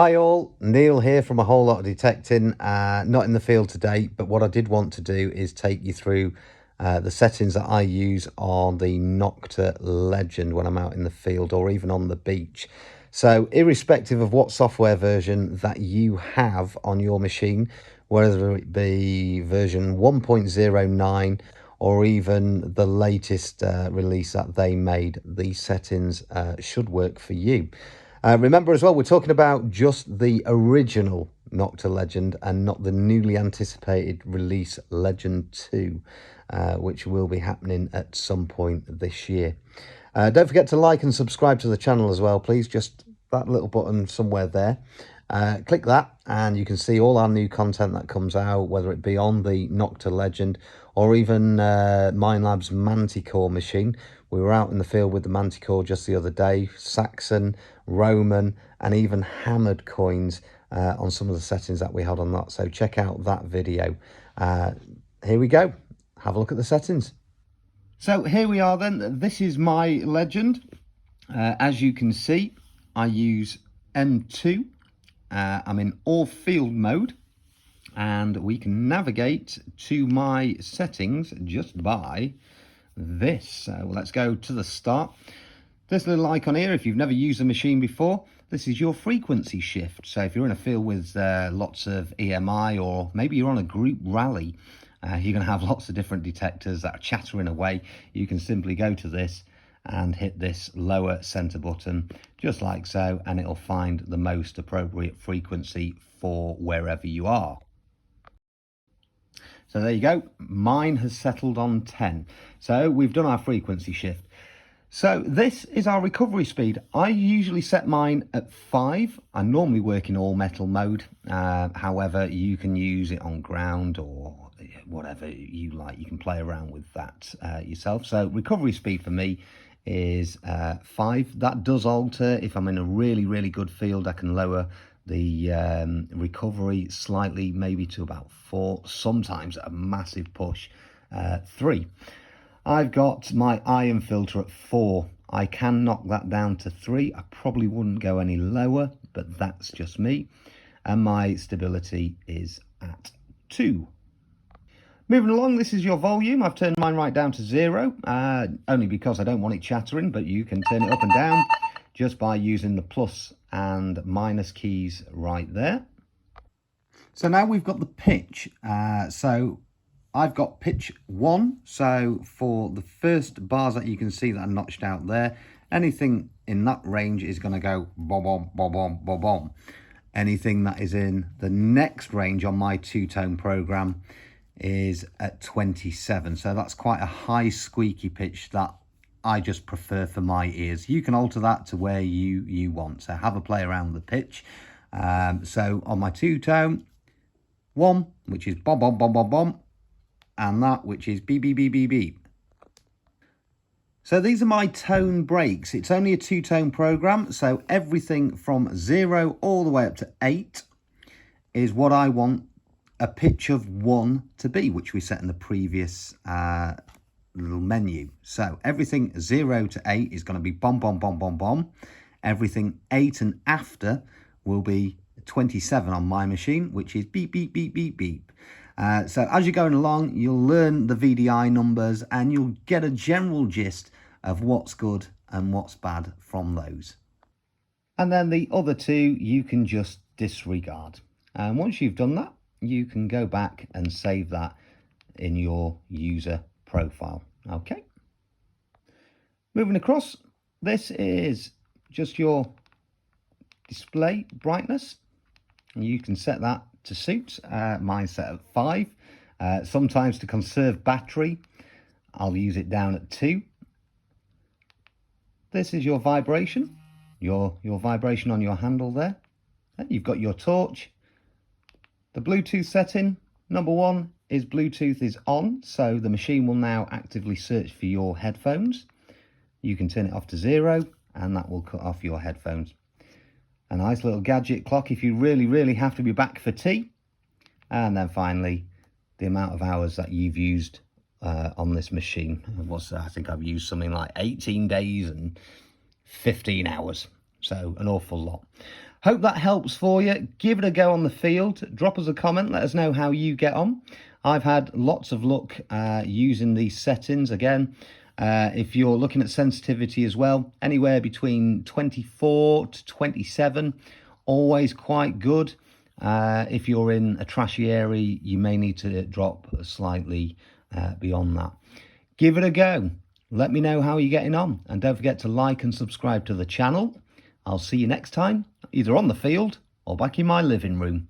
Hi all, Neil here from A Whole Lot of Detecting. Not in the field today, but what I did want to do is take you through the settings that I use on the Nokta Legend when I'm out in the field or even on the beach. So irrespective of what software version that you have on your machine, whether it be version 1.09 or even the latest release that they made, these settings should work for you. Remember as well, we're talking about just the original Nokta Legend and not the newly anticipated release Legend 2, which will be happening at some point this year. Don't forget to like and subscribe to the channel as well, please. Just that little button somewhere there. Click that and you can see all our new content that comes out, whether it be on the Nokta Legend or even Minelab's Manticore machine. We were out in the field with the Manticore just the other day, Saxon, Roman and even hammered coins on some of the settings that we had on that. So check out that video. Here we go. Have a look at the settings. So here we are then. This is my Legend. As you can see, I use M2. I'm in all field mode and we can navigate to my settings just by this. So let's go to the start. This little icon here, if you've never used a machine before, this is your frequency shift. So if you're in a field with lots of EMI, or maybe you're on a group rally, you're going to have lots of different detectors that are chattering away. You can simply go to this and hit this lower center button just like so, and it'll find the most appropriate frequency for wherever you are. So there you go, mine has settled on 10. So we've done our frequency shift. So this is our recovery speed. I usually set mine at 5. I normally work in all metal mode. However, you can use it on ground or whatever you like. You can play around with that yourself. So recovery speed for me is 5. That does alter. If I'm in a really good field, I can lower the recovery slightly, maybe to about 4. Sometimes a massive push, 3. I've got my iron filter at 4. I can knock that down to 3. I probably wouldn't go any lower, but that's just me. And my stability is at 2. Moving along, this is your volume. I've turned mine right down to 0, only because I don't want it chattering, but you can turn it up and down just by using the plus and minus keys right there. So now we've got the pitch. So I've got pitch 1, so for the first bars that you can see that are notched out there, anything in that range is going to go bom, bom, bom, bom, bom. Anything that is in the next range on my two-tone program is at 27, so that's quite a high squeaky pitch that I just prefer for my ears. You can alter that to where you want, so have a play around with the pitch. So on my two-tone, 1, which is bom, bom, bom, bom, bom, and that which is beep, beep, beep, beep, beep. So these are my tone breaks. It's only a two-tone program, so everything from 0 all the way up to 8 is what I want a pitch of 1 to be, which we set in the previous little menu. So everything 0 to 8 is going to be bom, bom, bom, bom, bom. Everything 8 and after will be 27 on my machine, which is beep, beep, beep, beep, beep. So as you're going along, you'll learn the VDI numbers and you'll get a general gist of what's good and what's bad from those. And then the other 2 you can just disregard. And once you've done that, you can go back and save that in your user profile. Okay. Moving across, this is just your display brightness. You can set that to suit. Mine's set at 5. Sometimes to conserve battery, I'll use it down at 2. This is your vibration, your vibration on your handle there. You've got your torch. The Bluetooth setting, number 1 is Bluetooth is on, so the machine will now actively search for your headphones. You can turn it off to 0 and that will cut off your headphones. A nice little gadget clock if you really have to be back for tea. And then finally, the amount of hours that you've used on this machine. I think I've used something like 18 days and 15 hours. So an awful lot. Hope that helps for you. Give it a go on the field. Drop us a comment. Let us know how you get on. I've had lots of luck using these settings. Again, if you're looking at sensitivity as well, anywhere between 24 to 27, always quite good. If you're in a trashy area, you may need to drop slightly beyond that. Give it a go. Let me know how you're getting on. And don't forget to like and subscribe to the channel. I'll see you next time, either on the field or back in my living room.